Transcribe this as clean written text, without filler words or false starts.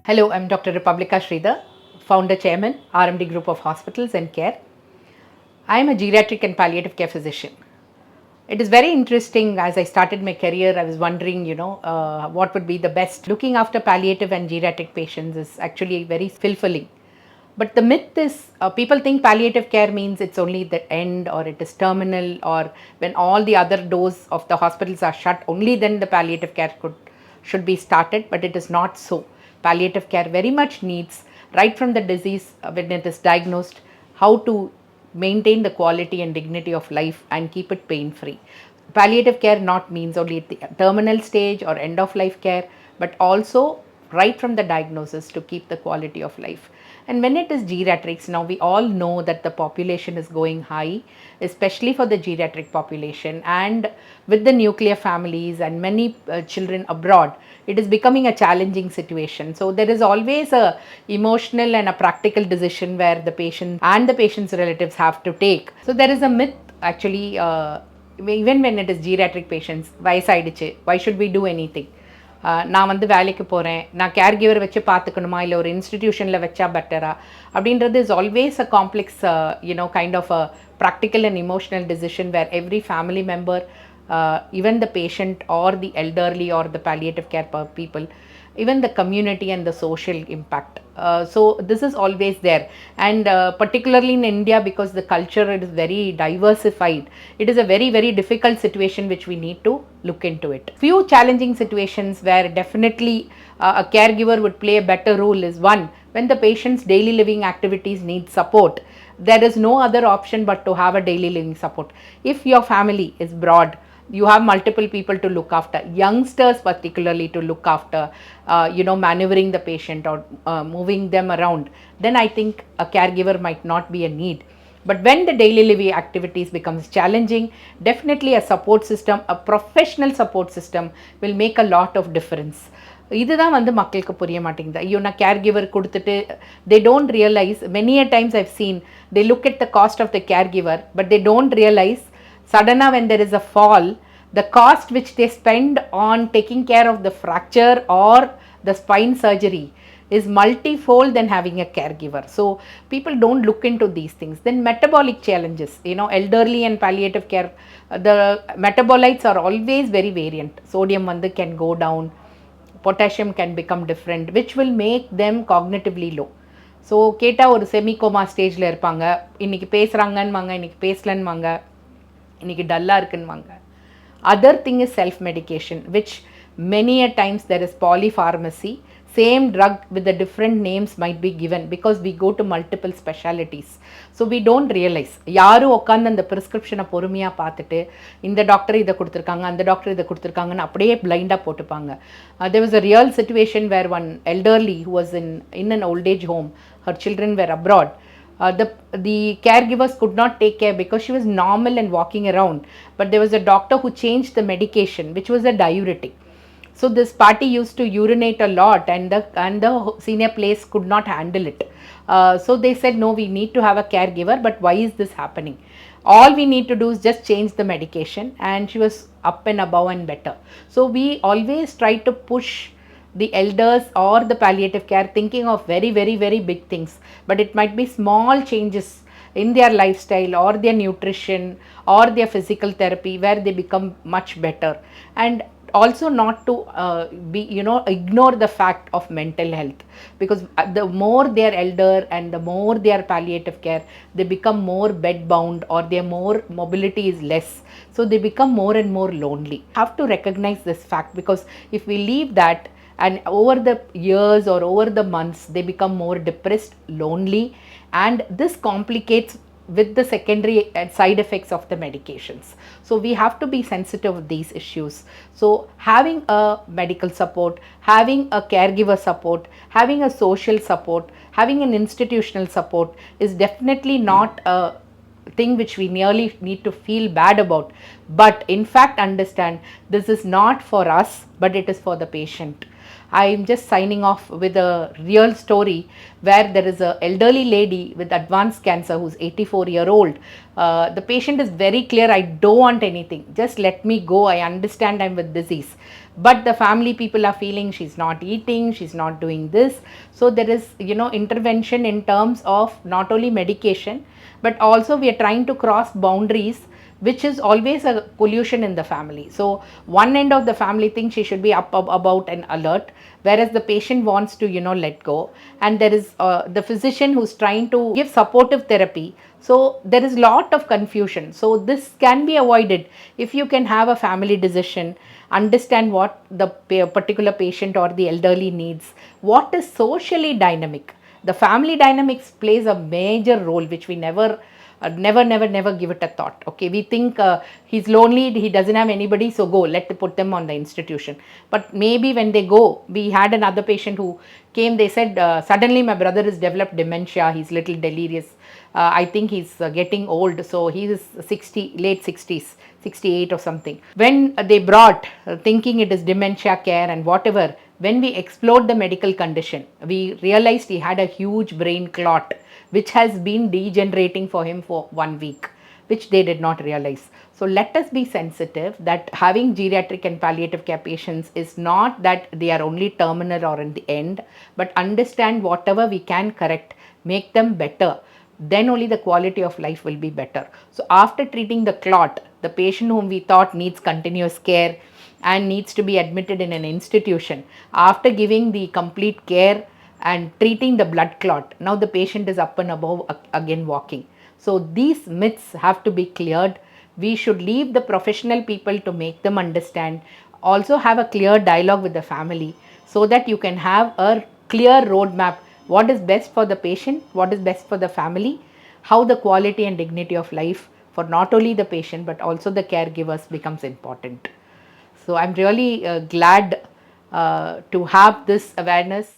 Hello, I'm Dr. Republica Sridhar, Founder Chairman, RMD Group of Hospitals and Care. I am a geriatric and palliative care physician. It is very interesting. As I started my career, I was wondering, what would be the best. Looking after palliative and geriatric patients is actually very fulfilling. But the myth is people think palliative care means it's only the end or it is terminal, or when all the other doors of the hospitals are shut, only then the palliative care should be started, but it is not so. Palliative care very much needs, right from the disease when it is diagnosed, how to maintain the quality and dignity of life and keep it pain free. Palliative care not means only at the terminal stage or end of life care, but also right from the diagnosis to keep the quality of life. And when it is geriatrics, now we all know that the population is going high, especially for the geriatric population, and with the nuclear families and many children abroad, it is becoming a challenging situation. So there is always a emotional and a practical decision where the patient and the patient's relatives have to take. So there is a myth actually, even when it is geriatric patients, வயசாயிடுச்சு, why should we do anything? நான் வந்து வேலைக்கு போகிறேன், நான் care giver வச்சு பார்த்துக்கணுமா, இல்லை ஒரு இன்ஸ்டிடியூஷனில் வச்சா பெட்டரா அப்படின்றது is always a complex kind of a practical and emotional decision where every family member, even the patient or the elderly or the palliative care people, even the community and the social impact. So this is always there, and particularly in India, because the culture is very diversified, it is a very very difficult situation which we need to look into it. Few challenging situations where definitely a caregiver would play a better role is one, when the patient's daily living activities need support, there is no other option but to have a daily living support. If your family is broad, you have multiple people to look after, youngsters particularly to look after, maneuvering the patient or moving them around, then I think a caregiver might not be a need. But when the daily living activities becomes challenging, definitely a support system, a professional support system will make a lot of difference. இதுதான் வந்து மக்களுக்கு புரிய மாட்டேங்குது. ஐயோ, நான் care giver கொடுத்துட்டு they don't realize, many a times I've seen, they look at the cost of the caregiver, but they don't realize suddenly when there is a fall, the cost which they spend on taking care of the fracture or the spine surgery is multifold than having a caregiver. So people don't look into these things. Then metabolic challenges, elderly and palliative care, the metabolites are always very variant. Sodium வந்து can go down, potassium can become different, which will make them cognitively low. So கேட்டால் ஒரு செமிகோமா ஸ்டேஜில் இருப்பாங்க, இன்றைக்கி பேசுகிறாங்கன்னுவாங்க, இன்றைக்கி பேசலன்னுவாங்க, இன்றைக்கி டல்லாக இருக்குன்னுவாங்க. Other thing is self-medication, which many a times there is polypharmacy. Same drug with the different names might be given because we go to multiple specialties. So we don't realize. யாரும் உட்காந்து அந்த ப்ரிஸ்கிரிப்ஷனை பொறுமையாக பார்த்துட்டு இந்த டாக்டர் இதை கொடுத்துருக்காங்க, அந்த doctor இதை கொடுத்துருக்காங்கன்னு அப்படியே பிளைண்டாக போட்டுப்பாங்க. There was a real situation where one elderly who was in an old age home, her children were abroad. The caregivers could not take care because she was normal and walking around, but there was a doctor who changed the medication, which was a diuretic. So this party used to urinate a lot, and the senior place could not handle it. So they said, no, we need to have a caregiver, but why is this happening? All we need to do is just change the medication, and she was up and above and better. So we always try to push the elders or the palliative care thinking of very very very big things, but it might be small changes in their lifestyle or their nutrition or their physical therapy where they become much better. And also not to ignore the fact of mental health, because the more they are elder and the more they are palliative care, they become more bed bound or their more mobility is less, so they become more and more lonely. Have to recognize this fact, because if we leave that, and over the years or over the months they become more depressed, lonely, and this complicates with the secondary side effects of the medications. So we have to be sensitive of these issues. So having a medical support, having a caregiver support, having a social support, having an institutional support is definitely not a thing which we nearly need to feel bad about, but in fact understand this is not for us, but it is for the patient. I'm just signing off with a real story where there is a elderly lady with advanced cancer who's 84-year-old. The patient is very clear, I don't want anything, just let me go, I understand I'm with disease. But the family people are feeling she's not eating, she's not doing this. So there is, intervention in terms of not only medication, but also we are trying to cross boundaries, which is always a pollution in the family. So one end of the family thinks she should be up about and alert, whereas the patient wants to, let go. And there is the physician who's trying to give supportive therapy. So there is lot of confusion. So this can be avoided if you can have a family decision, understand what the particular patient or the elderly needs, what is socially dynamic. The family dynamics plays a major role, which we never give it a thought. Okay, we think he's lonely, he doesn't have anybody, so go, let's put them on the institution. But maybe when they go, we had another patient who came, they said, suddenly my brother has developed dementia, he's little delirious. I think he's getting old, so he is 60, late 60s, 68 or something. When they brought, thinking it is dementia care and whatever, when we explored the medical condition, we realized he had a huge brain clot which has been degenerating for him for 1 week, which they did not realize. So let us be sensitive that having geriatric and palliative care patients is not that they are only terminal or in the end, but understand whatever we can correct, make them better, then only the quality of life will be better. So after treating the clot, the patient whom we thought needs continuous care and needs to be admitted in an institution, after giving the complete care and treating the blood clot, now the patient is up and above again walking. So these myths have to be cleared. We should leave the professional people to make them understand. Also have a clear dialogue with the family so that you can have a clear roadmap, what is best for the patient, what is best for the family, how the quality and dignity of life for not only the patient but also the caregivers becomes important. So I'm really glad to have this awareness.